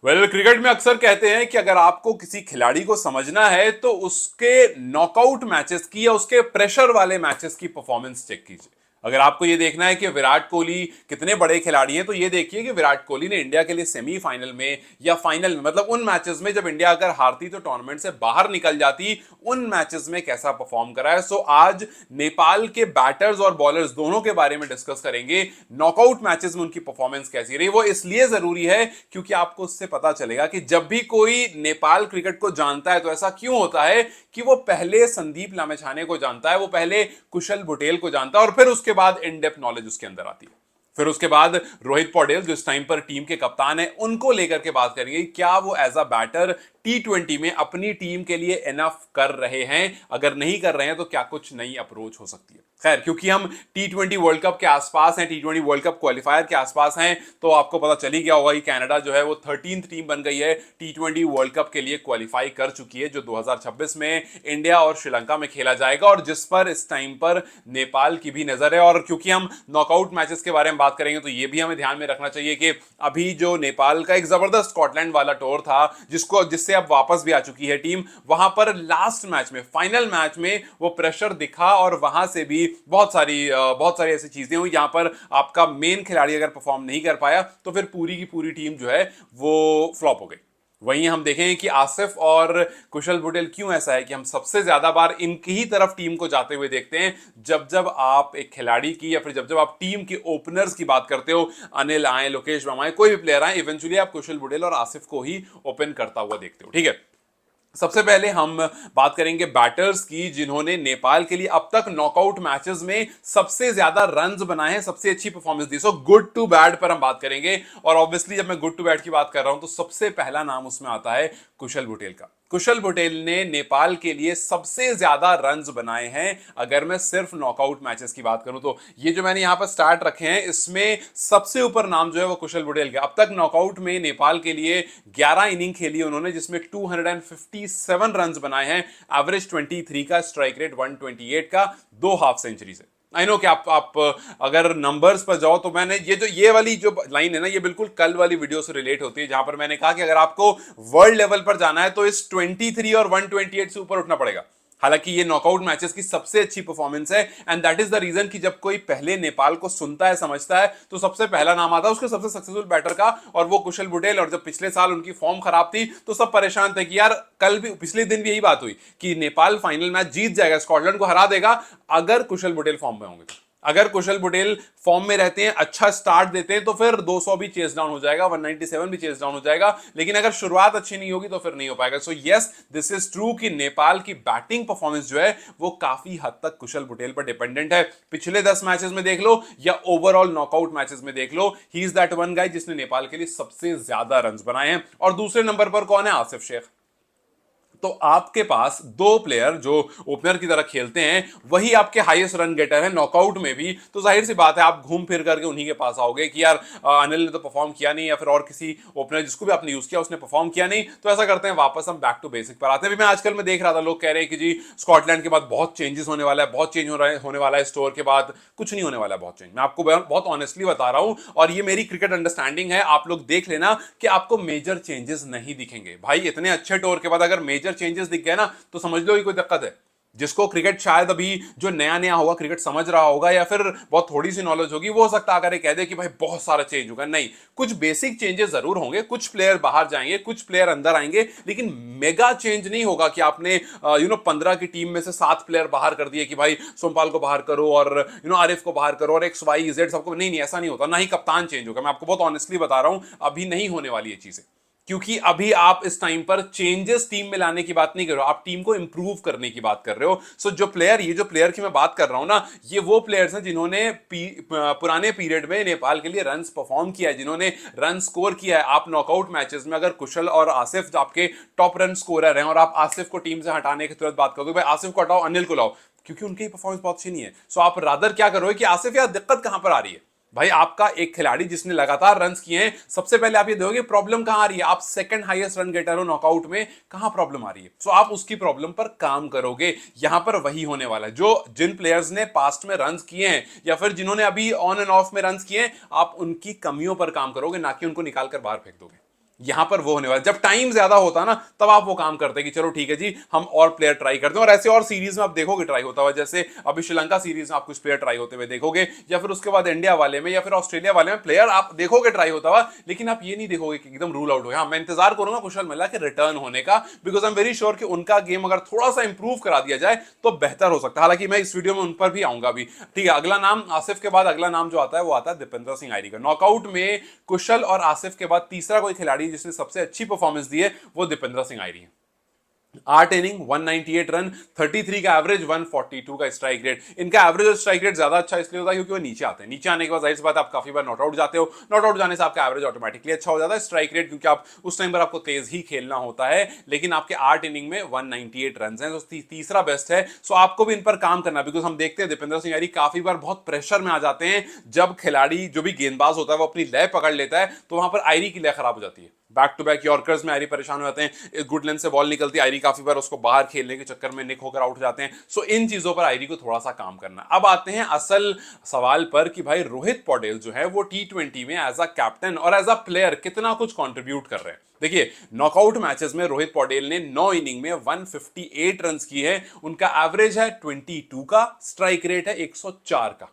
Cricket में अक्सर कहते हैं कि अगर आपको किसी खिलाड़ी को समझना है तो उसके नॉकआउट मैचेस की या उसके प्रेशर वाले मैचेस की परफॉर्मेंस चेक कीजिए। अगर आपको ये देखना है कि विराट कोहली कितने बड़े खिलाड़ी हैं तो ये देखिए कि विराट कोहली ने इंडिया के लिए सेमीफाइनल में या फाइनल में, मतलब उन मैचेस में जब इंडिया अगर हारती तो टूर्नामेंट से बाहर निकल जाती, उन मैचेस में कैसा परफॉर्म करा है। सो आज नेपाल के बैटर्स और बॉलर्स दोनों के बारे में डिस्कस करेंगे। नॉकआउट मैचेस में उनकी परफॉर्मेंस कैसी रही, वो इसलिए जरूरी है क्योंकि आपको उससे पता चलेगा कि जब भी कोई नेपाल क्रिकेट को जानता है तो ऐसा क्यों होता है कि वो पहले संदीप लामेछाने को जानता है, वो पहले कुशल बुटेल को जानता है और फिर उसके बाद इन डेप्थ नॉलेज उसके अंदर आती है। फिर उसके बाद रोहित पौडेल जो इस टाइम पर टीम के कप्तान है उनको लेकर के बात करेंगे क्या वो एज अ बैटर T20 में अपनी टीम के लिए इनफ कर रहे हैं, अगर नहीं कर रहे हैं तो क्या कुछ नई अप्रोच हो सकती है। खैर, क्योंकि हम T20 वर्ल्ड कप के आसपास हैं, T20 वर्ल्ड कप क्वालिफायर के आसपास हैं, तो आपको पता चल ही गया होगा कि कनाडा जो है वो 13th टीम बन गई है, T20 वर्ल्ड कप के लिए क्वालिफाई कर चुकी है, जो 2026 में इंडिया और श्रीलंका में खेला जाएगा और जिस पर इस टाइम पर नेपाल की भी नजर है। और क्योंकि हम नॉकआउट मैचेस के बारे में बात करेंगे तो ये भी हमें ध्यान में रखना चाहिए कि अभी जो नेपाल का एक जबरदस्त स्कॉटलैंड वाला टूर था जिससे अब वापस भी आ चुकी है टीम, वहां पर लास्ट मैच में, फाइनल मैच में वो प्रेशर दिखा और वहां से भी बहुत सारी ऐसी चीजें हुई जहां पर आपका मेन खिलाड़ी अगर परफॉर्म नहीं कर पाया तो फिर पूरी की पूरी टीम जो है वो फ्लॉप हो गई। वहीं हम देखें कि आसिफ और कुशल बुटेल क्यों ऐसा है कि हम सबसे ज्यादा बार इनकी ही तरफ टीम को जाते हुए देखते हैं जब जब आप एक खिलाड़ी की या फिर जब जब आप टीम के ओपनर्स की बात करते हो, अनिल आए, लोकेश वर्मा आए, कोई भी प्लेयर आए, इवेंचुअली आप कुशल बुटेल और आसिफ को ही ओपन करता हुआ देखते हो। ठीक है, सबसे पहले हम बात करेंगे बैटर्स की जिन्होंने नेपाल के लिए अब तक नॉकआउट मैचेस में सबसे ज्यादा रन्स बनाए हैं, सबसे अच्छी परफॉर्मेंस दी। सो गुड टू बैड पर हम बात करेंगे और ऑब्वियसली जब मैं गुड टू बैड की बात कर रहा हूं तो सबसे पहला नाम उसमें आता है कुशल बुटेल का। कुशल बुटेल ने नेपाल के लिए सबसे ज्यादा रन्स बनाए हैं अगर मैं सिर्फ नॉकआउट मैचेस की बात करूं तो। ये जो मैंने यहां पर स्टार्ट रखे हैं इसमें सबसे ऊपर नाम जो है वो कुशल बुटेल का। अब तक नॉकआउट में नेपाल के लिए 11 इनिंग खेली उन्होंने जिसमें 257 रन्स बनाए हैं, एवरेज 23 का, स्ट्राइक रेट 128 का, 2 हाफ सेंचुरी से। आई नो कि आप अगर नंबर्स पर जाओ तो मैंने ये वाली जो लाइन है ना, ये बिल्कुल कल वाली वीडियो से रिलेट होती है जहां पर मैंने कहा कि अगर आपको वर्ल्ड लेवल पर जाना है तो इस 23 और 128 से ऊपर उठना पड़ेगा। हालांकि ये नॉकआउट मैचेस की सबसे अच्छी परफॉर्मेंस है and that is the reason कि जब कोई पहले नेपाल को सुनता है, समझता है, तो सबसे पहला नाम आता है उसके सबसे सक्सेसफुल बैटर का और वो कुशल बुटेल। और जब पिछले साल उनकी फॉर्म खराब थी तो सब परेशान थे कि यार कल भी, पिछले दिन भी यही बात हुई कि नेपाल फाइनल मैच जीत जाएगा, स्कॉटलैंड को हरा देगा अगर कुशल बुटेल फॉर्म में होंगे। अगर कुशल बुटेल फॉर्म में रहते हैं, अच्छा स्टार्ट देते हैं तो फिर 200 भी चेस डाउन हो जाएगा, 197 भी चेस डाउन हो जाएगा, लेकिन अगर शुरुआत अच्छी नहीं होगी तो फिर नहीं हो पाएगा। So yes, this is true कि नेपाल की बैटिंग परफॉर्मेंस जो है वो काफी हद तक कुशल बुटेल पर डिपेंडेंट है। पिछले 10 मैचेस में देख लो या ओवरऑल नॉकआउट मैचेस में देख लो, he is that one guy जिसने नेपाल के लिए सबसे ज्यादा रन बनाए हैं। और दूसरे नंबर पर कौन है? आसिफ शेख। तो आपके पास दो प्लेयर जो ओपनर की तरह खेलते हैं वही आपके हाईएस्ट रन गेटर हैं नॉकआउट में भी, तो जाहिर सी बात है आप घूम फिर करके उन्हीं के पास आओगे कि यार अनिल ने तो परफॉर्म किया नहीं या फिर और किसी ओपनर जिसको भी आपने यूज किया उसने परफॉर्म किया नहीं, तो ऐसा करते हैं वापस हम बैक टू बेसिक पर आते हैं। मैं आजकल मैं देख रहा था लोग कह रहे हैं कि जी स्कॉटलैंड के बाद बहुत चेंजेस होने वाला है, बहुत चेंज होने वाला है, स्टोर के बाद कुछ नहीं होने वाला है बहुत चेंज। मैं आपको बहुत ऑनेस्टली बता रहा हूं और ये मेरी क्रिकेट अंडरस्टैंडिंग है, आप लोग देख लेना कि आपको मेजर चेंजेस नहीं दिखेंगे। भाई इतने अच्छे टूर के बाद अगर मेजर चेंजेस दिख गए ना तो समझ लो ये कोई दिक्कत है। जिसको क्रिकेट शायद अभी जो नया नया होगा क्रिकेट समझ रहा होगा या फिर बहुत थोड़ी सी नॉलेज होगी वो हो सकता है अगर कह दे कि भाई बहुत सारा चेंज होगा, नहीं, कुछ बेसिक चेंजेस जरूर होंगे, कुछ प्लेयर बाहर जाएंगे, कुछ प्लेयर अंदर आएंगे, लेकिन मेगा चेंज नहीं होगा कि आपने 15 की टीम में से 7 प्लेयर बाहर कर दिए कि भाई सोमपाल को बाहर करो और आरिफ को बाहर करो और एक्स वाई जेड सबको, नहीं, ऐसा नहीं होता। ना ही कप्तान चेंज होगा, मैं आपको बहुत ऑनेस्टली बता रहा हूं, अभी नहीं होने वाली ये चीजें, क्योंकि अभी आप इस टाइम पर चेंजेस टीम में लाने की बात नहीं कर रहे हो, आप टीम को इंप्रूव करने की बात कर रहे हो। सो जो प्लेयर की मैं बात कर रहा हूं ना, ये वो प्लेयर्स हैं जिन्होंने पुराने पीरियड में नेपाल के लिए रन्स परफॉर्म किया है, जिन्होंने रन स्कोर किया है। आप नॉकआउट मैचेस में अगर कुशल और आसिफ आपके टॉप रन स्कोरर हैं और आप आसिफ को टीम से हटाने की तुरंत बात करोगे, भाई आसिफ को हटाओ, अनिल को लाओ, क्योंकि उनकी परफॉर्मेंस बहुत अच्छी नहीं है। सो आप रादर क्या करोगे कि आसिफ यार दिक्कत कहां पर आ रही है? भाई आपका एक खिलाड़ी जिसने लगातार रन्स किए हैं, सबसे पहले आप ये देखोगे प्रॉब्लम कहां आ रही है। आप सेकंड हाईएस्ट रन गेटर हो नॉकआउट में, कहां प्रॉब्लम आ रही है? सो आप उसकी प्रॉब्लम पर काम करोगे। यहां पर वही होने वाला है, जो जिन प्लेयर्स ने पास्ट में रन्स किए हैं या फिर जिन्होंने अभी ऑन एंड ऑफ में रन्स किए हैं, आप उनकी कमियों पर काम करोगे, ना कि उनको निकाल कर बाहर फेंक दोगे। यहां पर वो होने वाला, जब टाइम ज्यादा होता ना तब आप वो काम करते हैं कि चलो ठीक है जी हम और प्लेयर ट्राई करते हैं, और ऐसे और सीरीज में आप देखोगे ट्राई होता हुआ, जैसे अभी श्रीलंका सीरीज में आप कुछ प्लेयर ट्राई होते हुए देखोगे, या फिर उसके बाद इंडिया वाले में या फिर ऑस्ट्रेलिया वाले में प्लेयर आप देखोगे ट्राई होता हुआ, लेकिन आप ये नहीं देखोगे कि एकदम रूल आउट हो गया। मैं इंतजार करूंगा कुशल मल्ला के रिटर्न होने का, because I am very sure कि उनका गेम अगर थोड़ा सा इंप्रूव करा दिया जाए तो बेहतर हो सकता है। हालांकि मैं इस वीडियो में उन पर भी आऊंगा भी। ठीक है, अगला नाम आसिफ के बाद अगला नाम जो आता है वो आता है दीपेंद्र सिंह आयरी का। नॉकआउट में कुशल और आसिफ के बाद तीसरा कोई खिलाड़ी जिसने सबसे अच्छी परफॉर्मेंस दी है वो दीपेंद्र सिंह आयरी है। 8 इनिंग 198 रन, 33 का एवरेज, 142 का स्ट्राइक रेट। इनका एवरेज और स्ट्राइक रेट ज्यादा अच्छा इसलिए होता है क्योंकि वो नीचे आते हैं। नीचे आने के बाद जाहिर सी बात आप काफी बार नॉट आउट जाते हो, नॉट आउट जाने से आपका एवरेज ऑटोमेटिकली अच्छा हो जाता है। स्ट्राइक रेट क्योंकि आप उस टाइम पर आपको तेज ही खेलना होता है, लेकिन आपके 8 इनिंग में 198 रन हैं, तो तीसरा बेस्ट है। सो आपको भी इन पर काम करना, बिकॉज हम देखते हैं दीपेंद्र सिंह यारी काफी बार बहुत प्रेशर में आ जाते हैं। जब खिलाड़ी जो भी गेंदबाज होता है वो अपनी लय पकड़ लेता है तो वहां पर आयरी की लय खराब हो जाती है। बैक टू बैक यॉर्कर्स में आयरी परेशान हो जाते हैं, गुड लेंथ से बॉल निकलती है, आयरी काफी बार उसको बाहर खेलने के चक्कर में निक होकर आउट हो जाते हैं। सो इन चीजों पर आयरी को थोड़ा सा काम करना। अब आते हैं असल सवाल पर कि भाई रोहित पौडेल जो है वो T20 में एज अ कैप्टन और एज अ प्लेयर कितना कुछ कंट्रीब्यूट कर रहे हैं। देखिए, नॉकआउट मैचेस में रोहित पौडेल ने 9 इनिंग में 158 रन की है, उनका एवरेज है 22 का, स्ट्राइक रेट है 104 का।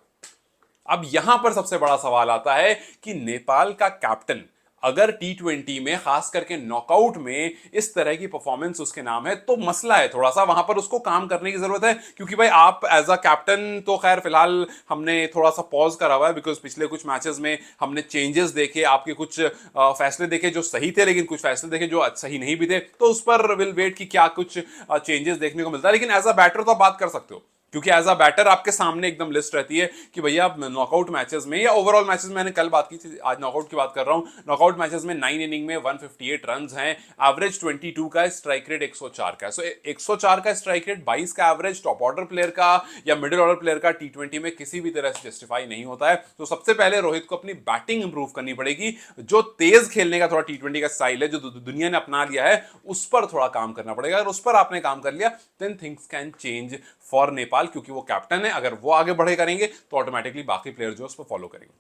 अब यहां पर सबसे बड़ा सवाल आता है कि नेपाल का कैप्टन अगर T20 में खास करके नॉकआउट में इस तरह की परफॉर्मेंस उसके नाम है तो मसला है थोड़ा सा, वहां पर उसको काम करने की जरूरत है। क्योंकि भाई आप एज अ कैप्टन तो खैर फिलहाल हमने थोड़ा सा पॉज करा हुआ है, बिकॉज पिछले कुछ मैचेस में हमने चेंजेस देखे, आपके कुछ फैसले देखे जो सही थे, लेकिन कुछ फैसले देखे जो सही नहीं भी थे, तो उस पर विल वेट कि क्या कुछ चेंजेस देखने को मिलता है। लेकिन एज अ बैटर तो आप बात कर सकते हो, क्योंकि एज अ बैटर आपके सामने एकदम लिस्ट रहती है कि भैया आप नॉकआउट मैचेस में या ओवरऑल मैचेस में, मैंने कल बात की थी, आज नॉकआउट की बात कर रहा हूं। नॉकआउट मैचेस में 9 इनिंग में 158 रन्स हैं, एवरेज 22 का, स्ट्राइक रेट 104 का। सो 104 का स्ट्राइक रेट, 22 का एवरेज टॉप ऑर्डर प्लेयर का या मिडिल ऑर्डर प्लेयर का T20 में किसी भी तरह से जस्टिफाई नहीं होता है। तो सबसे पहले रोहित को अपनी बैटिंग इंप्रूव करनी पड़ेगी। जो तेज खेलने का थोड़ा T20 का स्टाइल है जो दुनिया ने अपना लिया है, उस पर थोड़ा काम करना पड़ेगा। अगर उस पर आपने काम कर लिया then things can change for Nepal, क्योंकि वो कैप्टन है। अगर वो आगे बढ़े करेंगे तो ऑटोमेटिकली बाकी प्लेयर जो उस पर फॉलो करेंगे।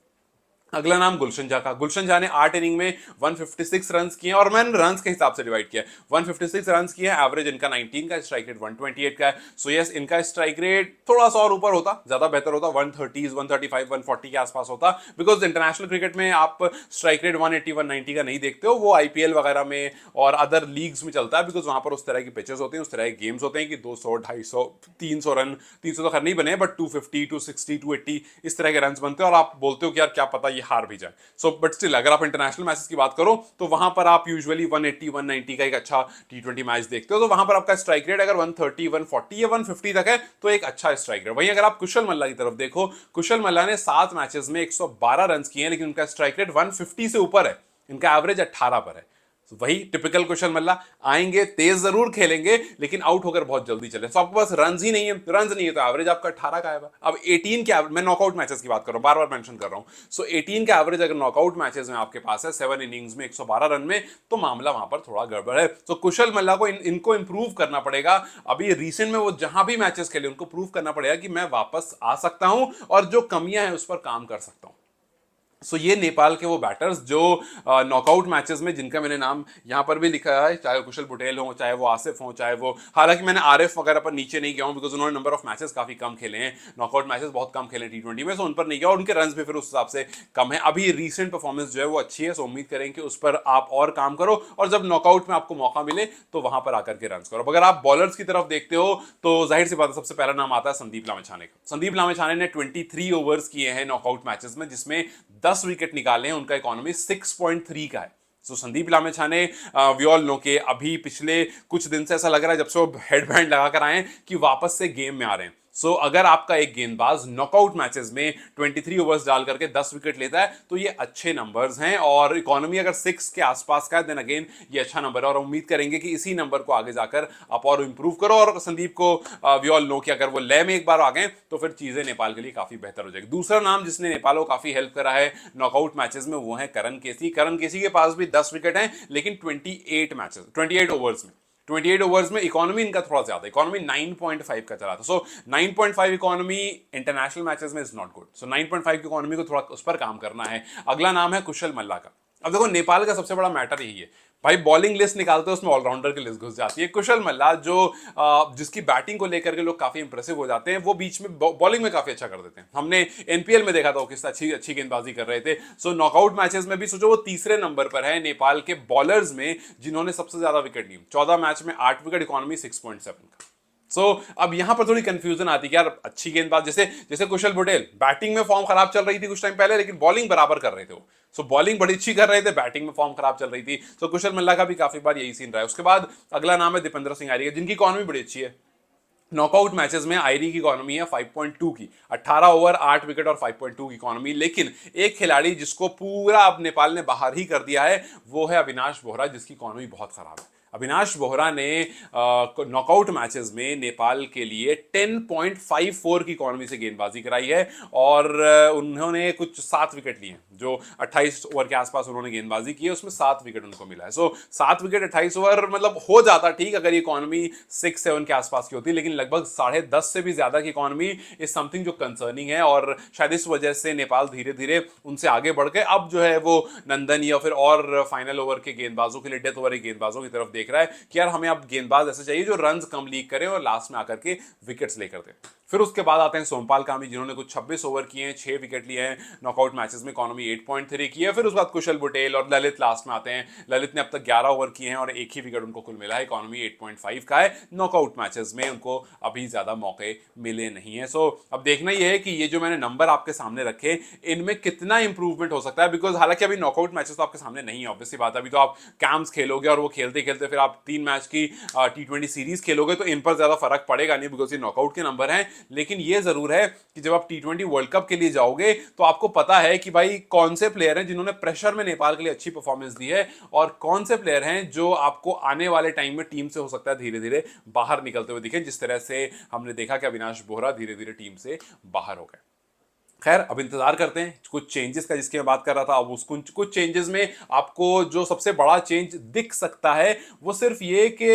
अगला नाम गुलशन झा का। गुलशन झा ने 8 इनिंग में 156 रन किए, और मैंने रन्स के हिसाब से डिवाइड किया, 156 रन किए, एवरेज इनका 19 का, स्ट्राइक रेट 128 का है। सो यस, इनका स्ट्राइक रेट थोड़ा सा और ऊपर होता, ज्यादा बेहतर होता, 130, 135, 140 के आसपास होता, बिकॉज इंटरनेशनल क्रिकेट में आप स्ट्राइक रेट 180, 190 का नहीं देखते हो, वो IPL वगैरह में और अदर लीग्स में चलता है, बिकॉज वहां पर उस तरह की पिचेस होते हैं, उस तरह के गेम्स होते हैं कि 200, 250, 300 रन, 300 तो खैर नहीं बने, बट 250, 260, 280 इस तरह के रन बनते हैं, और आप बोलते हो कि यार क्या पता ये हार भी जाए। सो बट स्टिल अगर आप इंटरनेशनल मैचेस की बात करो तो वहां पर आप यूजुअली 180, 190 का एक अच्छा T20 मैच देखते हो, तो वहां पर आपका स्ट्राइक रेट अगर 130, 140 या 150 तक है तो एक अच्छा स्ट्राइक रेट। वहीं अगर आप कुशल मल्ला की तरफ देखो, कुशल मल्ला ने 7 मैचेस में 112 रन किए हैं, लेकिन उनका स्ट्राइक रेट 150 से ऊपर है, इनका एवरेज 18 पर है। तो वही टिपिकल कुशल मल्ला, आएंगे तेज जरूर खेलेंगे लेकिन आउट होकर बहुत जल्दी चले। तो आपके पास रन ही नहीं है, रन नहीं है तो एवरेज आपका 18 का आएगा। अब 18 के मैं नॉकआउट मैचेस की बात कर रहा हूं, बार बार मेंशन कर रहा हूं। सो 18 का एवरेज अगर नॉकआउट मैचेस में आपके पास है 7 इनिंग्स में 112 रन में, तो मामला वहां पर थोड़ा गड़बड़ है। तो कुशल मल्ला को इनको इंप्रूव करना पड़ेगा। अभी रिसेंट में वो जहां भी मैचेस खेले उनको प्रूव करना पड़ेगा कि मैं वापस आ सकता हूं और जो कमियां हैं उस पर काम कर सकता हूं। सो ये नेपाल के वो बैटर्स जो नॉकआउट मैचेस में, जिनका मैंने नाम यहां पर भी लिखा है, चाहे कुशल पटेल हो, चाहे वो आसिफ हो, चाहे वो, हालांकि मैंने आरिफ वगैरह पर नीचे नहीं गया हूं बिकॉज उन्होंने नंबर ऑफ मैचेस काफी कम खेले हैं, नॉकआउट मैचेस बहुत कम खेले T20 में, सो उन पर नहीं गया, और उनके रन भी फिर उस हिसाब से कम है। अभी रिसेंट परफॉर्मेंस जो है वो अच्छी है, सो उम्मीद करें कि उस पर आप और काम करो, और जब नॉकआउट में आपको मौका मिले तो वहां पर आकर के रन करो। अगर आप बॉलर्स की तरफ देखते हो तो जाहिर सी बात है सबसे पहला नाम आता है संदीप लामिछाने का। संदीप लामिछाने ने 23 ओवर्स किए हैं नॉकआउट मैचेस में, जिसमें 10 विकेट निकाले हैं, उनका इकोनॉमी 6.3 का है। तो Sandeep Lamichhane we all know के अभी पिछले कुछ दिन से ऐसा लग रहा है जब से वो हेडबैंड लगाकर आए कि वापस से गेम में आ रहे हैं। सो अगर आपका एक गेंदबाज नॉकआउट मैचेस में 23 ओवर्स डाल करके 10 विकेट लेता है तो ये अच्छे नंबर्स हैं, और इकोनॉमी अगर 6 के आसपास का है देन अगेन ये अच्छा नंबर है, और उम्मीद करेंगे कि इसी नंबर को आगे जाकर आप और इंप्रूव करो। और संदीप को वी ऑल नो कि अगर वो लय में एक बार आ गए तो फिर चीजें नेपाल के लिए काफी बेहतर हो जाएगी। दूसरा नाम जिसने नेपाल को काफी हेल्प करा है नॉकआउट मैचेस में वो है करण केसी। करण केसी के पास भी 10 विकेट हैं, लेकिन 28 ओवर्स में, 28 ओवर्स में इकोनॉमी इनका थोड़ा ज्यादा, इकोनॉमी 9.5 का चला था। सो 9.5 इकोनॉमी इंटरनेशनल मैचेस में इज नॉट गुड। सो 9.5 की इकोनॉमी को थोड़ा उस पर काम करना है। अगला नाम है कुशल मल्ला का। अब देखो नेपाल का सबसे बड़ा मैटर यही है भाई, बॉलिंग लिस्ट निकालते हैं उसमें ऑलराउंडर की लिस्ट घुस जाती है। कुशल मल्ला जो जिसकी बैटिंग को लेकर के लोग काफी इंप्रेसिव हो जाते हैं, वो बीच में बॉलिंग में काफी अच्छा कर देते हैं। हमने एनपीएल में देखा था वो किस अच्छी अच्छी गेंदबाजी कर रहे थे। सो नॉकआउट मैचेस में भी सोचो वो तीसरे नंबर पर है नेपाल के बॉलर्स में जिन्होंने सबसे ज्यादा विकेट ली। 14 मैच में 8 विकेट, इकोनॉमी 6.7 का। अब यहां पर थोड़ी कंफ्यूजन आती है कि यार अच्छी गेंदबाज जैसे जैसे कुशल पटेल, बैटिंग में फॉर्म खराब चल रही थी कुछ टाइम पहले, लेकिन बॉलिंग बराबर कर रहे थे वो। बॉलिंग बड़ी अच्छी कर रहे थे, बैटिंग में फॉर्म खराब चल रही थी। कुशल मल्ला का भी काफी बार यही सीन रहा है। उसके बाद अगला नाम है दीपेंद्र सिंह आर्य, जिनकी इकोनॉमी बड़ी अच्छी है। नॉकआउट मैचेस में आयरी की इकोनॉमी है 5.2 की, 18 ओवर 8 विकेट और 5.2 की इकोनॉमी। लेकिन एक खिलाड़ी जिसको पूरा अब नेपाल ने बाहर ही कर दिया है वो है अविनाश बोहरा, जिसकी इकोनॉमी बहुत खराब है। अविनाश बोहरा ने नॉकआउट मैचेस में नेपाल के लिए 10.54 की इकोनॉमी से गेंदबाजी कराई है और उन्होंने कुछ 7 विकेट लिए, जो 28 ओवर के आसपास उन्होंने गेंदबाजी की है, उसमें 7 विकेट उनको मिला है। 7 विकेट 28 ओवर मतलब हो जाता ठीक अगर इकोनॉमी 6-7 के आसपास की होती, लेकिन लगभग 10.5 से भी ज्यादा की इकोनॉमी इज समथिंग जो कंसर्निंग है। और शायद इस वजह से नेपाल धीरे धीरे उनसे आगे बढ़ गए। अब जो है वो नंदन या फिर और फाइनल ओवर के गेंदबाजों के लिए, डेथ ओवर के गेंदबाजों की तरफ देख रहा है कि यार हमें अब गेंदबाज ऐसे चाहिए जो रन्स कम लीक करें और लास्ट में आकर के विकेट्स लेकर दे। फिर उसके बाद आते हैं सोमपाल कामी, जिन्होंने कुछ 26 ओवर किए हैं, 6 विकेट लिए हैं नॉकआउट मैचेस में, इकोनॉमी 8.3 की है। फिर उसके बाद कुशल पटेल और ललित लास्ट में आते हैं। ललित ने अब तक 11 ओवर किए हैं और एक ही विकेट उनको कुल मिला है, इकोनॉमी 8.5 का है। नॉकआउट मैचेस में उनको अभी ज्यादा मौके मिले नहीं है। अब देखना यह है कि ये जो मैंने नंबर आपके सामने रखे इनमें कितना इंप्रूवमेंट हो सकता है, बिकॉज हालांकि अभी नॉकआउट मैचेस तो आपके सामने नहीं है, ऑब्वियसली बात है। अभी तो आप कैंप्स खेलोगे और वो खेलते खेलते फिर आप 3 मैच की T20 सीरीज खेलोगे, तो इन पर ज्यादा फर्क पड़ेगा नहीं बिकॉज ये नॉकआउट के नंबर हैं। लेकिन ये जरूर है कि जब आप T20 वर्ल्ड कप के लिए जाओगे तो आपको पता है कि भाई कौन से प्लेयर हैं जिन्होंने प्रेशर में नेपाल के लिए अच्छी परफॉर्मेंस दी है और कौन से प्लेयर हैं जो आपको आने वाले टाइम में टीम से हो सकता है धीरे धीरे बाहर निकलते हुए दिखे, जिस तरह से हमने देखा कि अविनाश बोहरा धीरे धीरे टीम से बाहर हो गए। खैर अब इंतजार करते हैं कुछ चेंजेस का, जिसकी मैं बात कर रहा था। अब उस कुछ चेंजेस में आपको जो सबसे बड़ा चेंज दिख सकता है वो सिर्फ ये कि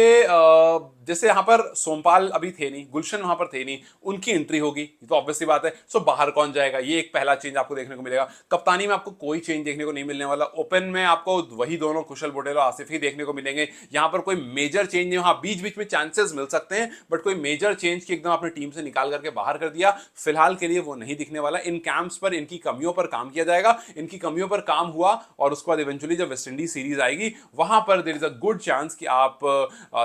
जैसे यहां पर सोमपाल अभी थे नहीं, गुलशन वहां पर थे नहीं, उनकी एंट्री होगी, ये तो ऑब्वियसली बात है। बाहर कौन जाएगा, ये एक पहला चेंज आपको देखने को मिलेगा। कप्तानी में आपको कोई चेंज देखने को नहीं मिलने वाला। ओपन में आपको वही दोनों कुशल पटेल और आसिफ ही देखने को मिलेंगे। यहां पर कोई मेजर चेंज नहीं, हाँ बीच बीच में चांसेस मिल सकते हैं, बट कोई मेजर चेंज की एकदम अपनी टीम से निकाल करके बाहर कर दिया, फिलहाल के लिए वो नहीं दिखने वाला। इन कैंप्स पर इनकी कमियों पर काम किया जाएगा। इनकी कमियों पर काम हुआ और उसके बाद इवेंचुअली जब वेस्ट इंडीज सीरीज आएगी वहां पर there is a good chance कि आप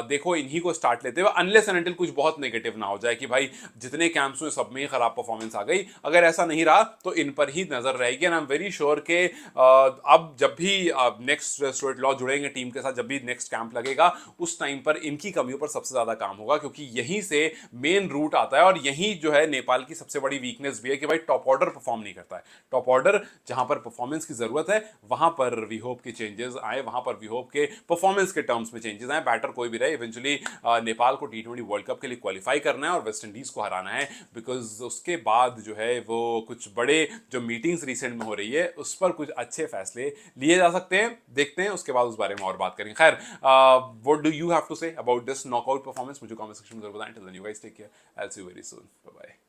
देखो इन्हीं को स्टार्ट लेते हुए, अनलेस एंड अनटिल कुछ बहुत नेगेटिव ना हो जाए कि भाई जितने कैंप्स में सब में ही खराब परफॉर्मेंस आ गई। अगर ऐसा नहीं रहा तो इन पर ही नजर रहेगी। And I am very sure के अब जब भी नेक्स्ट स्टुअर्ट लॉ जुड़ेंगे टीम के साथ, जब भी नेक्स्ट कैंप लगेगा उस टाइम पर इनकी कमियों पर सबसे ज्यादा काम होगा, क्योंकि यहीं से मेन रूट आता है और यही जो है नेपाल की सबसे बड़ी वीकनेस भी है कि भाई टॉप ऑर्डर परफॉर्म नहीं करता है। टॉप ऑर्डर जहां पर परफॉर्मेंस की जरूरत है वहां पर वी होप के चेंजेस आए, वहां पर वी होप के परफॉर्मेंस के टर्म्स में चेंजेस आए। बैटर कोई भी रहे, इवेंचुअली नेपाल को T20 वर्ल्ड कप के लिए क्वालिफाई करना है और वेस्ट इंडीज को हराना है, बिकॉज उसके बाद जो है वो कुछ बड़े जो मीटिंग्स रिसेंट में हो रही है उस पर कुछ अच्छे फैसले लिए जा सकते हैं। देखते हैं उसके बाद उस बारे में और बात करेंगे। खैर what do you have to say about this knockout performance, मुझे कमेंट सेक्शन में जरूर बताएं। Till then you guys take care, I will see you very soon, bye bye.